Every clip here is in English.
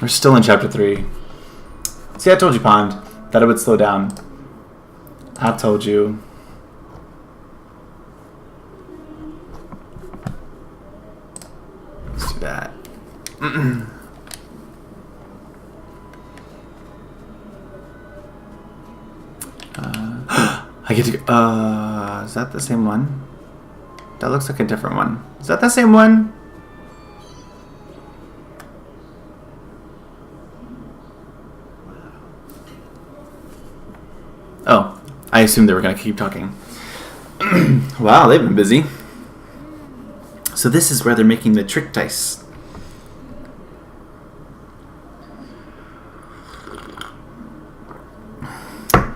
We're still in chapter 3. See, I told you, Pond, that it would slow down. I told you. Let's do that. I get to go. Is that the same one? That looks like a different one. Is that the same one? Oh, I assumed they were going to keep talking. Wow, they've been busy. So this is where they're making the trick dice.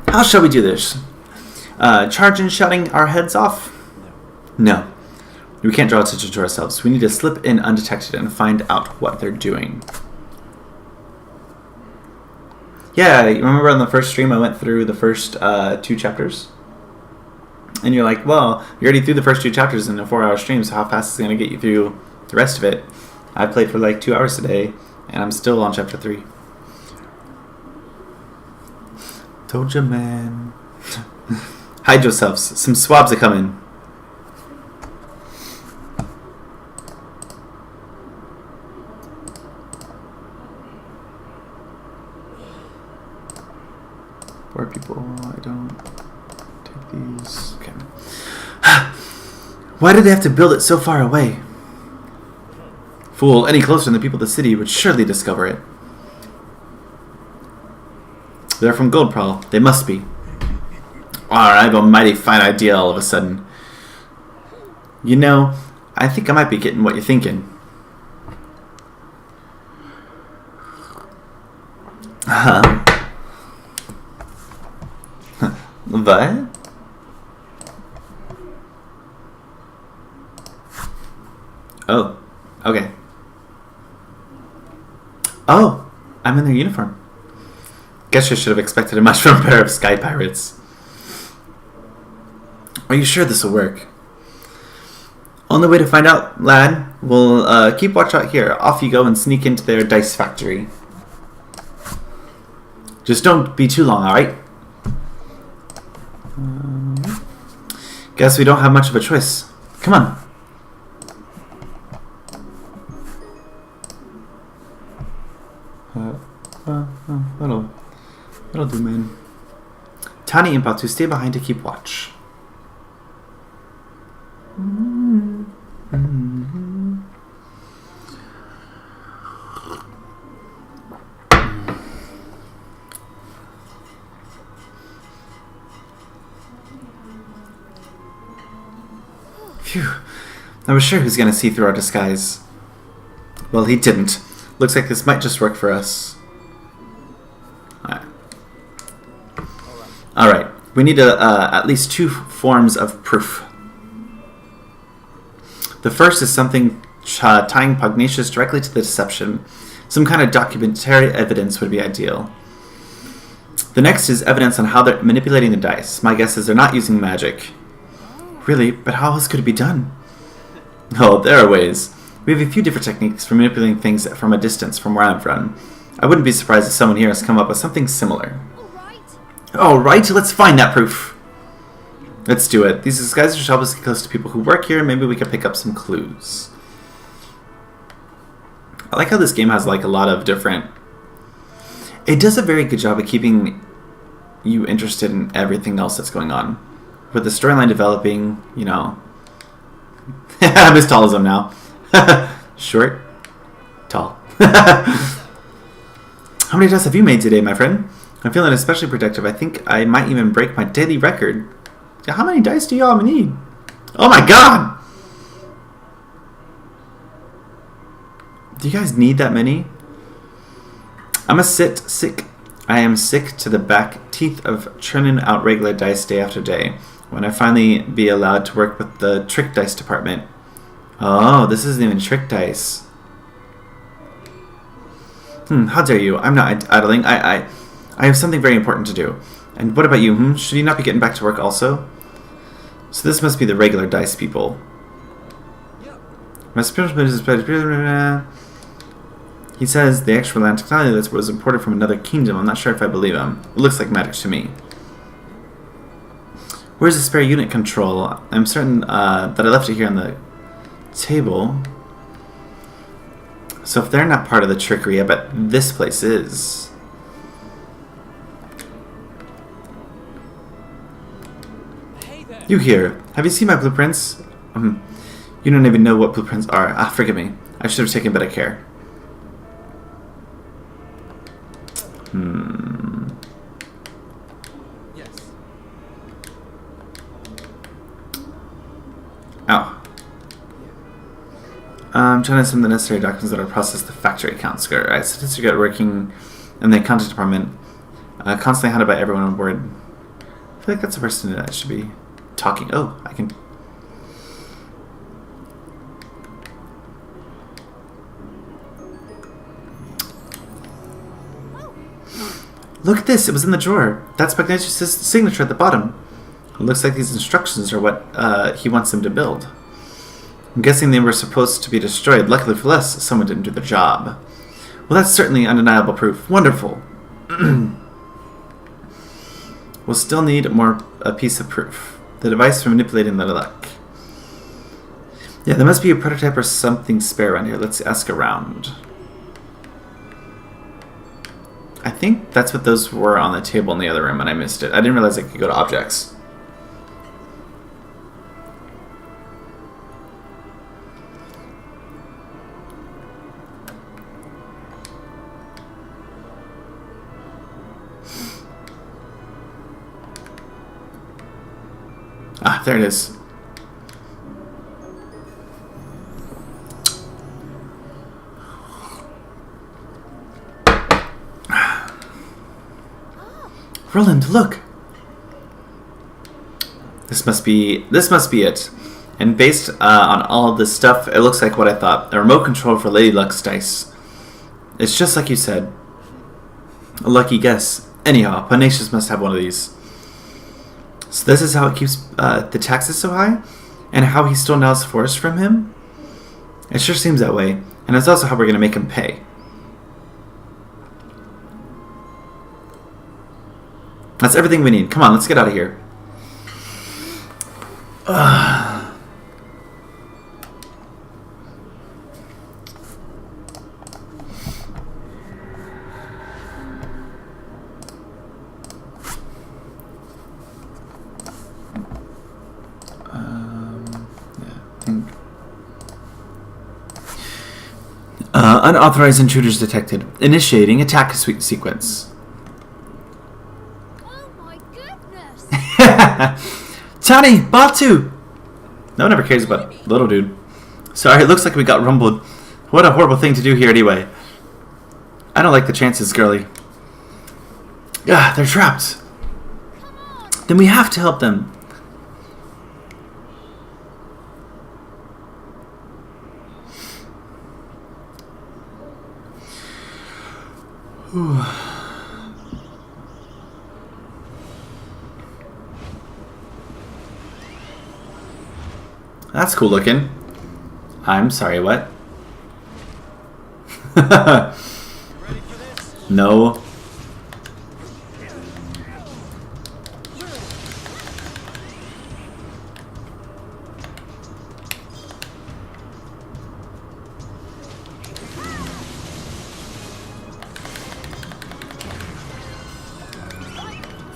How shall we do this? Charge and shutting our heads off? No. We can't draw attention to ourselves. We need to slip in undetected and find out what they're doing. Yeah, you remember on the first stream I went through the first 2 chapters? And you're like, well, you already through the first 2 chapters in a 4-hour stream, so how fast is it going to get you through the rest of it? I played for like 2 hours today, and I'm still on chapter 3. Told you, man. Hide yourselves. Some swabs are coming. Poor people, I don't take these. Okay. Why did they have to build it so far away? Fool, any closer than the people of the city would surely discover it. They're from Goldprawl. They must be. Alright, I have a mighty fine idea all of a sudden. You know, I think I might be getting what you're thinking. What? Oh, okay. Oh, I'm in their uniform. Guess I should have expected much from a pair of sky pirates. Are you sure this will work? Only way to find out, lad. We'll keep watch out here. Off you go and sneak into their dice factory. Just don't be too long, alright? Guess we don't have much of a choice. Come on. That'll do, man. Tani and Batu stay behind to keep watch. Phew. I was sure he was going to see through our disguise. Well, he didn't. Looks like this might just work for us. Alright. We need at least 2 forms of proof. The first is something tying Pugnacious directly to the deception. Some kind of documentary evidence would be ideal. The next is evidence on how they're manipulating the dice. My guess is they're not using magic. Really? But how else could it be done? Oh, there are ways. We have a few different techniques for manipulating things from a distance from where I'm from. I wouldn't be surprised if someone here has come up with something similar. Alright, let's find that proof. Let's do it. These disguises should help us get close to people who work here, and maybe we can pick up some clues. I like how this game has like a lot of different... It does a very good job of keeping you interested in everything else that's going on. With the storyline developing, you know... I'm as tall as him now. Short. Tall. How many dice have you made today, my friend? I'm feeling especially productive. I think I might even break my daily record. How many dice do y'all need? Oh my god! Do you guys need that many? I am sick to the back teeth of churning out regular dice day after day. When I finally be allowed to work with the trick dice department. Oh, this isn't even trick dice. How dare you? I'm not idling. I have something very important to do. And what about you? Should you not be getting back to work also? So this must be the regular dice people. He says the extra land technology that was imported from another kingdom. I'm not sure if I believe him. It looks like magic to me. Where's the spare unit control? I'm certain that I left it here on the table. So if they're not part of the trickery, I bet this place is. Hey there. You here. Have you seen my blueprints? You don't even know what blueprints are. Ah, forgive me. I should have taken better care. Yes. Oh. I'm trying to send the necessary documents that are processed the factory accounts. Alright, statistics are working in the accounting department. Constantly hunted by everyone on board. I feel like that's the person that should be talking. Oh, I can... Look at this, it was in the drawer. That's Magnesius' signature at the bottom. It looks like these instructions are what he wants him to build. I'm guessing they were supposed to be destroyed. Luckily for us, someone didn't do the job. Well, that's certainly undeniable proof. Wonderful. We'll still need a piece of proof. The device for manipulating the luck. Yeah, there must be a prototype or something spare around here. Let's ask around. I think that's what those were on the table in the other room and I missed it. I didn't realize I could go to objects. Ah, there it is. Roland, look! This must be it. And based on all this stuff, it looks like what I thought. A remote control for Lady Luck's dice. It's just like you said. A lucky guess. Anyhow, Pugnacious must have one of these. So this is how it keeps the taxes so high? And how he stole Nell's forest from him? It sure seems that way. And it's also how we're going to make him pay. That's everything we need. Come on, let's get out of here. Unauthorized intruders detected. Initiating attack sequence. Oh my goodness! Tani! Batu! No one ever cares about little dude. Sorry, it looks like we got rumbled. What a horrible thing to do here anyway. I don't like the chances, girlie. Ah, they're trapped. Then we have to help them. Whew. That's cool looking. I'm sorry, what? No.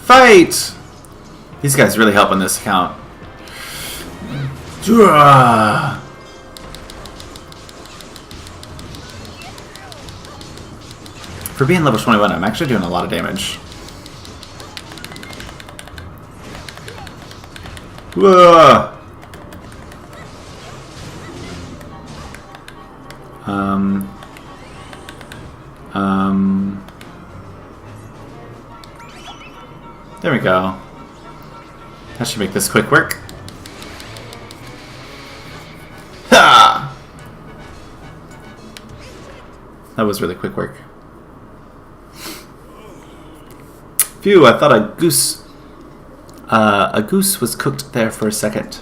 Fight! These guys really help on this account. For being level 21, I'm actually doing a lot of damage. There we go. That should make this quick work. Ha! That was really quick work. Phew, I thought a goose was cooked there for a second.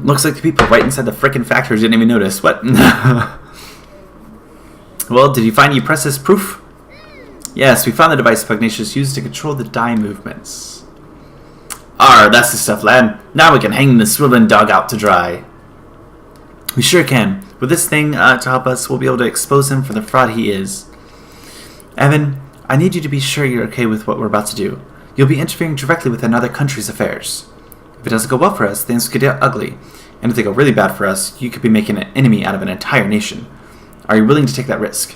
Looks like the people right inside the frickin' factory didn't even notice. What? Well, did you find Eupress's proof? Yes, we found the device Pugnacious used to control the die movements. That's the stuff, lad. Now we can hang the swiveling dog out to dry. We sure can. With this thing to help us, we'll be able to expose him for the fraud he is. Evan, I need you to be sure you're okay with what we're about to do. You'll be interfering directly with another country's affairs. If it doesn't go well for us, things could get ugly. And if they go really bad for us, you could be making an enemy out of an entire nation. Are you willing to take that risk?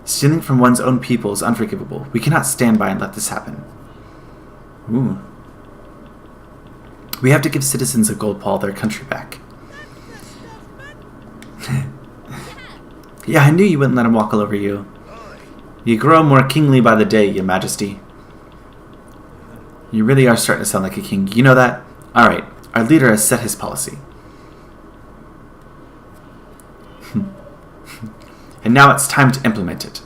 Stealing from one's own people is unforgivable. We cannot stand by and let this happen. Ooh. We have to give citizens of Goldpaw their country back. Yeah, I knew you wouldn't let him walk all over you. You grow more kingly by the day, Your Majesty. You really are starting to sound like a king. You know that? Alright, our leader has set his policy. And now it's time to implement it.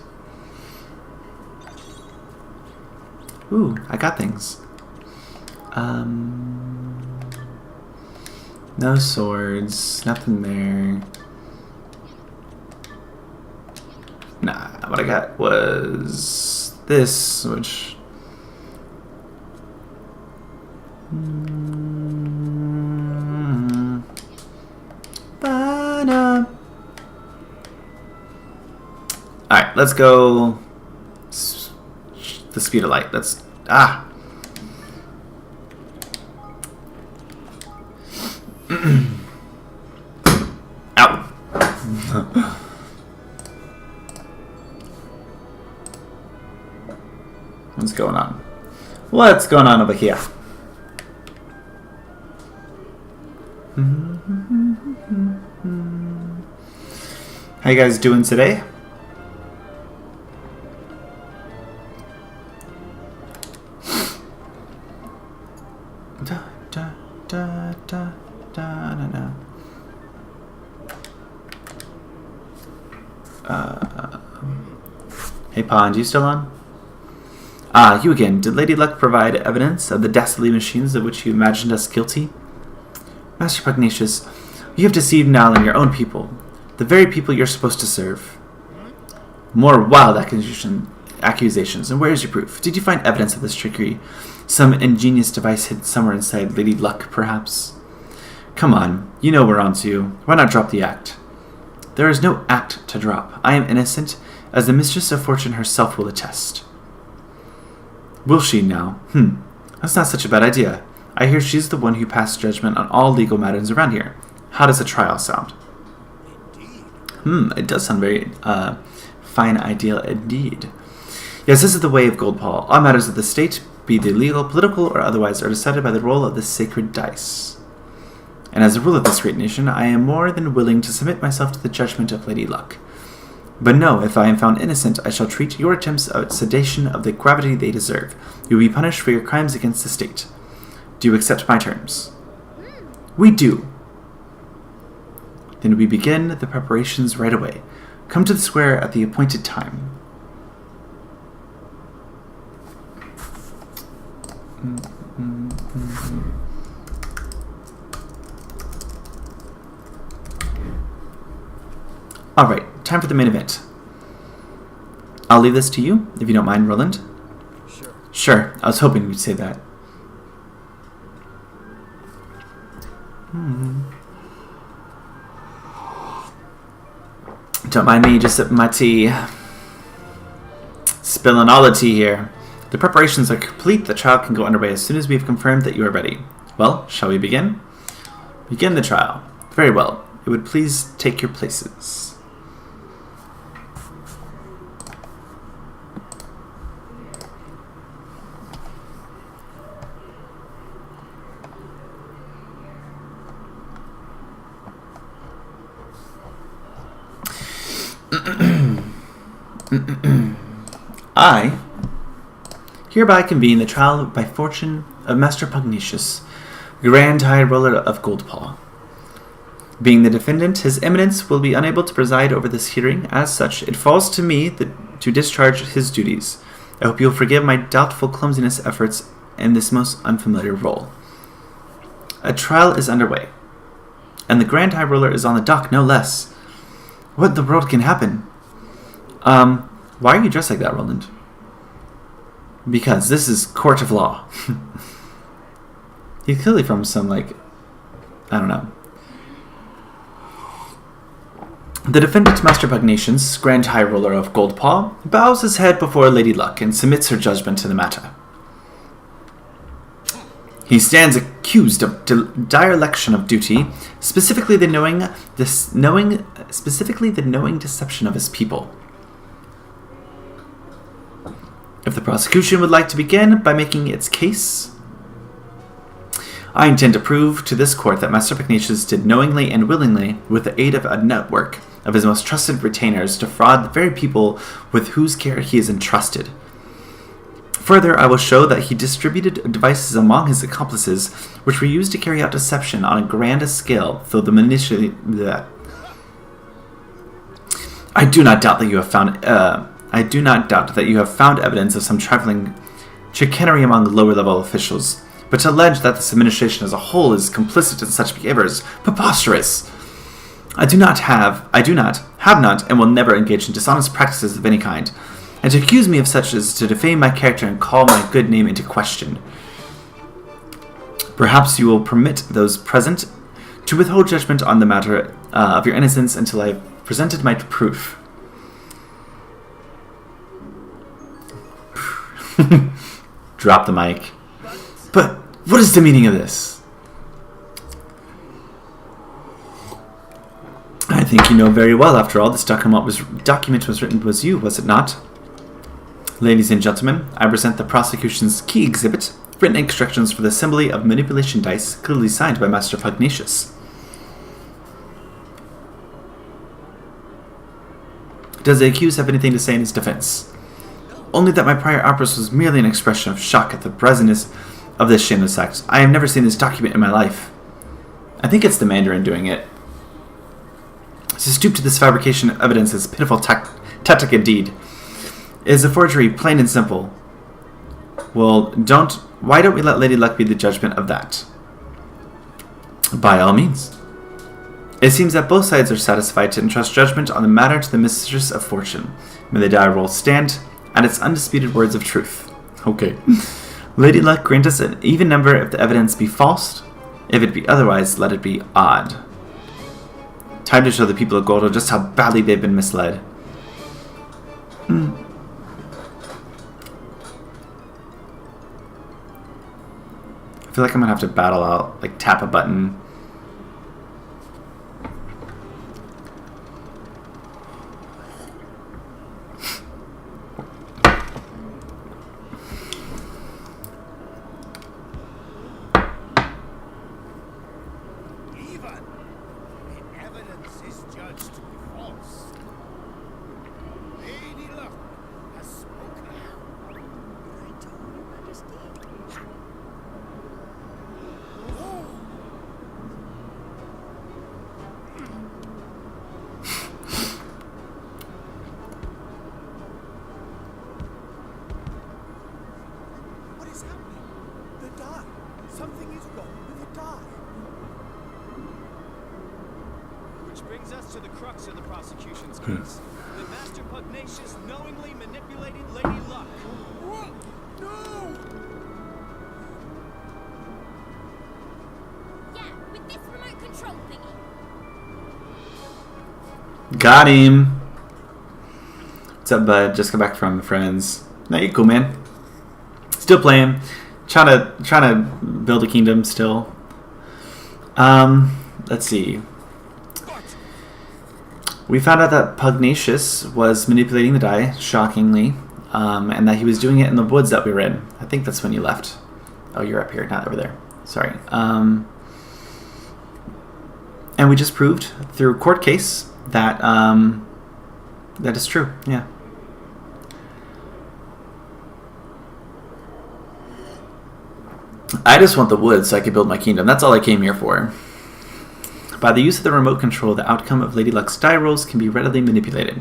Ooh, I got things. No swords, nothing there. Nah, what I got was this, which... Alright, let's go the speed of light. Let's... Out. What's going on? What's going on over here? How you guys doing today? Hey Pond, you still on? You again. Did Lady Luck provide evidence of the dastardly machines of which you imagined us guilty? Master Pugnacious, you have deceived Nal and your own people, the very people you're supposed to serve. More wild accusations, and where is your proof? Did you find evidence of this trickery? Some ingenious device hidden somewhere inside Lady Luck, perhaps? Come on, you know we're on to you. Why not drop the act? There is no act to drop. I am innocent, as the Mistress of Fortune herself will attest. Will she now? That's not such a bad idea. I hear she's the one who passed judgment on all legal matters around here. How does a trial sound? It does sound very fine ideal indeed. Yes, this is the way of Goldpaw. All matters of the state, be they legal, political, or otherwise, are decided by the roll of the sacred dice. And as a rule of this great nation, I am more than willing to submit myself to the judgment of Lady Luck. But no, if I am found innocent, I shall treat your attempts at sedation of the gravity they deserve. You will be punished for your crimes against the state. Do you accept my terms? We do. Then we begin the preparations right away. Come to the square at the appointed time. Alright, time for the main event. I'll leave this to you, if you don't mind, Roland. Sure. Sure, I was hoping you'd say that. Don't mind me just sipping my tea. Spilling all the tea here. The preparations are complete. The trial can go underway as soon as we've confirmed that you are ready. Well, shall we begin? Begin the trial. Very well. It would please take your places. I hereby convene the trial by fortune of Master Pugnacious, Grand High Roller of Goldpaw. Being the defendant, His Eminence will be unable to preside over this hearing. As such, it falls to me to discharge his duties. I hope you'll forgive my doubtful clumsiness efforts in this most unfamiliar role. A trial is underway, and the Grand High Ruler is on the dock, no less. What in the world can happen? Why are you dressed like that, Roland? Because this is court of law. He's clearly from some, like, I don't know. The defendant, Master Pugnacious, Grand High Ruler of Goldpaw, bows his head before Lady Luck and submits her judgment to the matter. He stands accused of dereliction of duty, specifically the knowing deception of his people. If the prosecution would like to begin by making its case, I intend to prove to this court that Master Pugnacious did knowingly and willingly, with the aid of a network of his most trusted retainers, defraud the very people with whose care he is entrusted. Further, I will show that he distributed devices among his accomplices, which were used to carry out deception on a grand scale, though the I do not doubt that you have found evidence of some trifling chicanery among lower-level officials, but to allege that this administration as a whole is complicit in such behavior is preposterous. I have not, and will never engage in dishonest practices of any kind. And to accuse me of such is to defame my character and call my good name into question. Perhaps you will permit those present to withhold judgment on the matter of your innocence until I have presented my proof. Drop the mic. But what is the meaning of this? I think you know very well, after all, this document was written was you, was it not? Ladies and gentlemen, I present the prosecution's key exhibit, written instructions for the assembly of manipulation dice, clearly signed by Master Pugnacious. Does the accused have anything to say in his defense? Only that my prior outburst was merely an expression of shock at the brazenness of this shameless act. I have never seen this document in my life. I think it's the Mandarin doing it. To stoop to this fabrication of evidence is pitiful tactic indeed. It is a forgery, plain and simple. Well, why don't we let Lady Luck be the judgment of that? By all means. It seems that both sides are satisfied to entrust judgment on the matter to the Mistress of Fortune. May the die roll stand at its undisputed words of truth. Okay. Lady Luck, grant us an even number if the evidence be false. If it be otherwise, let it be odd. Time to show the people of Gordo just how badly they've been misled. I feel like I'm gonna have to battle out, like tap a button. Brings us to the crux of the prosecution's case. That Master Pugnacious knowingly manipulated Lady Luck. What? No! Yeah, with this remote control thingy. Got him. What's up, bud? Just got back from friends. No, you cool, man. Still playing. Trying to build a kingdom still. Let's see. We found out that Pugnacious was manipulating the die, shockingly, and that he was doing it in the woods that we were in. I think that's when you left. Oh, you're up here, not over there. Sorry. And we just proved through court case that that is true. Yeah. I just want the woods so I can build my kingdom. That's all I came here for. By the use of the remote control, the outcome of Lady Luck's die rolls can be readily manipulated.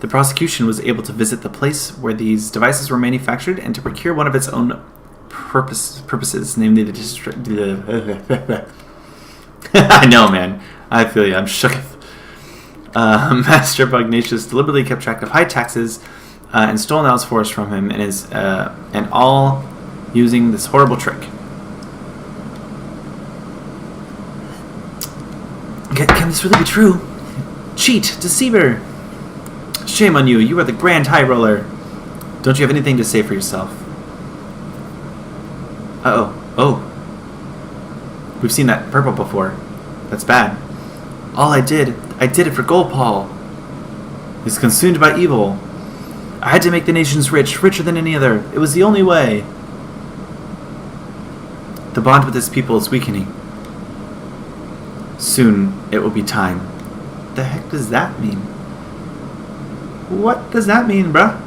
The prosecution was able to visit the place where these devices were manufactured and to procure one of its own purposes, namely the district. I know, man. I feel you. I'm shook. Master Pugnacious deliberately kept track of high taxes and stole Now's forest from him, and all using this horrible trick. Can this really be true? Cheat, deceiver! Shame on you. You are the Grand High Roller. Don't you have anything to say for yourself? Uh-oh. Oh. We've seen that purple before. That's bad. All I did it for Golpal. Is consumed by evil. I had to make the nations rich, richer than any other. It was the only way. The bond with this people is weakening. Soon it will be time. The heck does that mean? What does that mean, bruh?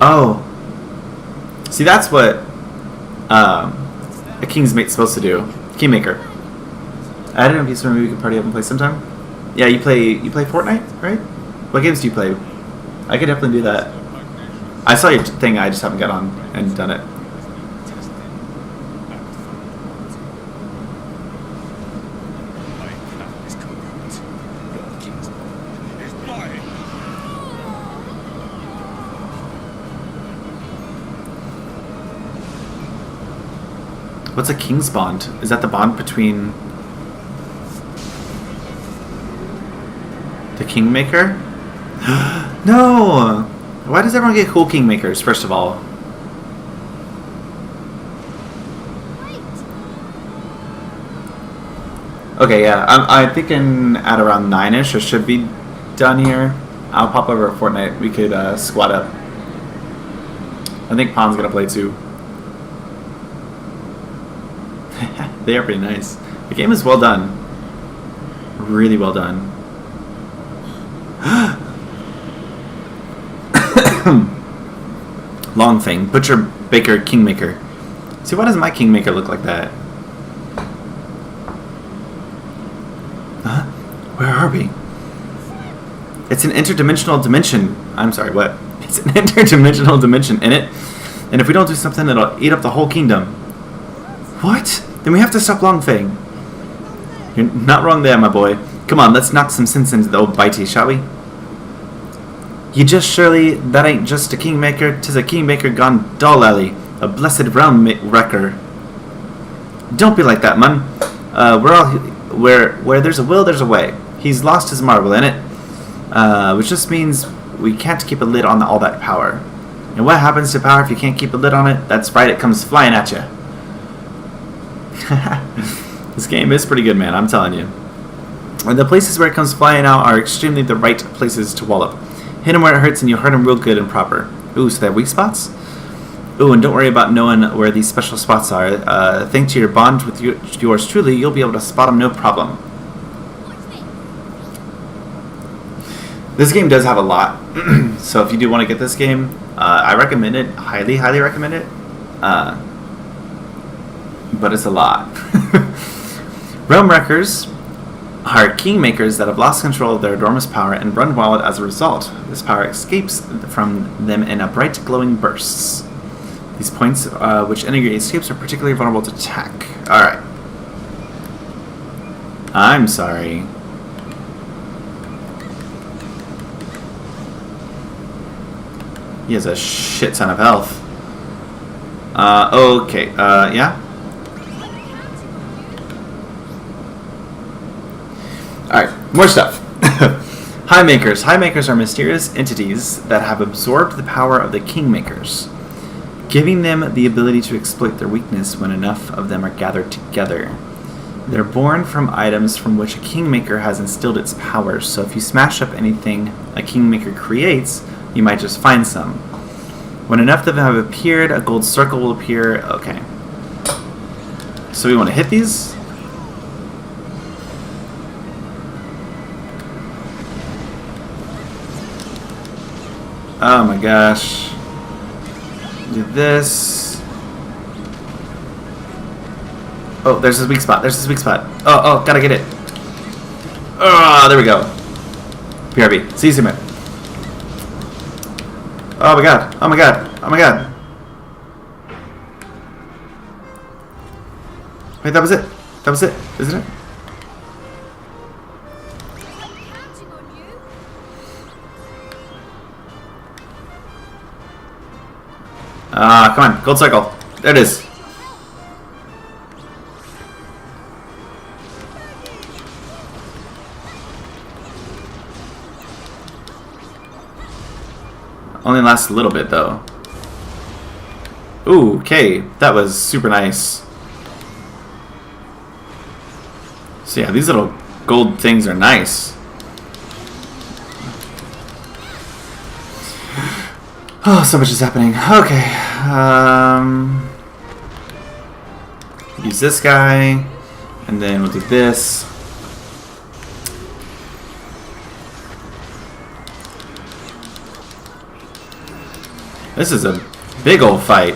Oh. See, that's what a king's mate's supposed to do. Kingmaker. I don't know if you maybe we could party up and play sometime. Yeah, you play Fortnite, right? What games do you play? I could definitely do that. I saw your thing, I just haven't got on and done it. What's a king's bond? Is that the bond between the kingmaker? No! Why does everyone get cool kingmakers, first of all? Okay, yeah, I'm thinking at around 9-ish, I should be done here. I'll pop over at Fortnite. We could squat up. I think Pon's gonna play too. They are pretty nice. The game is well done. Really well done. Longfang, Butcher, Baker, Kingmaker. See, why does my Kingmaker look like that? Huh? Where are we? It's an interdimensional dimension. I'm sorry, what? It's an interdimensional dimension in it. And if we don't do something, it'll eat up the whole kingdom. What? Then we have to stop Longfang. You're not wrong there, my boy. Come on, let's knock some sense into the old bitey, shall we? You just surely, that ain't just a kingmaker, 'tis a kingmaker gone dull alley, a blessed realm wrecker. Don't be like that, man. Where there's a will, there's a way. He's lost his marble in it, which just means we can't keep a lid on all that power. And what happens to power if you can't keep a lid on it? That's right, it comes flying at you. This game is pretty good, man, I'm telling you. And the places where it comes flying out are extremely the right places to wallop. Hit him where it hurts and you hurt him real good and proper. Ooh, so they have weak spots? Ooh, and don't worry about knowing where these special spots are. Thanks to your bond with yours truly, you'll be able to spot them no problem. This game does have a lot. So if you do want to get this game, I recommend it. Highly, highly recommend it. But it's a lot. Realm Wreckers are kingmakers that have lost control of their enormous power and run wild as a result. This power escapes from them in a bright, glowing bursts. These points, which integrate escapes, are particularly vulnerable to attack. Alright. I'm sorry. He has a shit ton of health. Okay, yeah? Alright, more stuff. High Makers. High Makers are mysterious entities that have absorbed the power of the Kingmakers, giving them the ability to exploit their weakness when enough of them are gathered together. They're born from items from which a Kingmaker has instilled its powers, so if you smash up anything a Kingmaker creates, you might just find some. When enough of them have appeared, a gold circle will appear. Okay. So we want to hit these. Oh my gosh. Do this. Oh, there's his weak spot. There's his weak spot. Oh, gotta get it. Oh, there we go. PRB. See you, man. Oh my god. Oh my god. Oh my god. Wait, that was it. That was it, isn't it? I'm counting on you. Come on, gold circle. There it is. Only lasts a little bit though. Ooh, okay, that was super nice. So yeah, these little gold things are nice. Oh, so much is happening. Okay. Use this guy, and then we'll do this. This is a big old fight.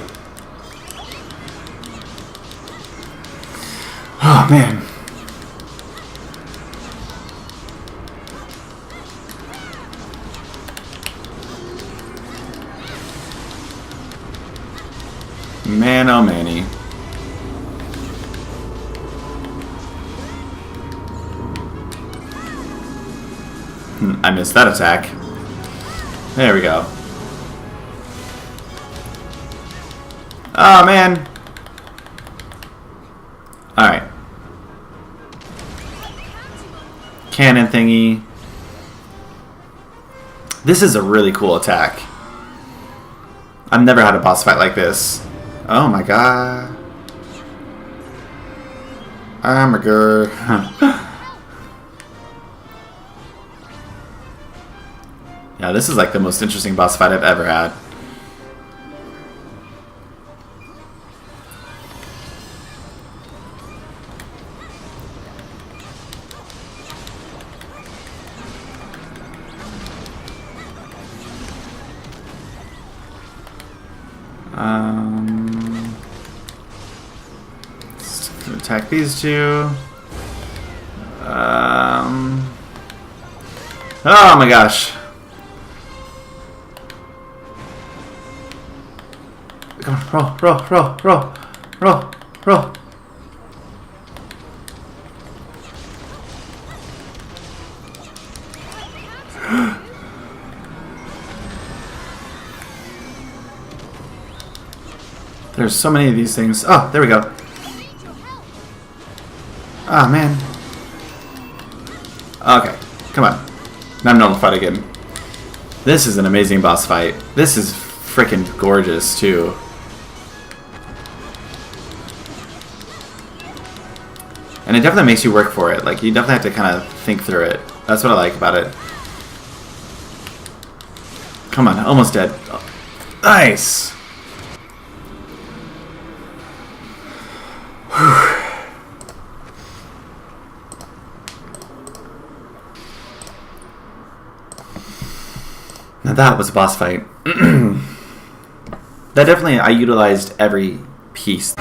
Oh man. Man, oh manny. I missed that attack. There we go. Oh man. Alright. Cannon thingy. This is a really cool attack. I've never had a boss fight like this. Oh my god. Oh my god. Yeah, this is like the most interesting boss fight I've ever had. Let's attack these two. Oh my gosh. Come on, roll. There's so many of these things. Oh, there we go. Ah, man. Okay, come on. Now I'm not fight again. This is an amazing boss fight. This is freaking gorgeous, too. And it definitely makes you work for it. Like, you definitely have to kind of think through it. That's what I like about it. Come on, almost dead. Oh, nice! Now that was a boss fight. That definitely, I utilized every piece.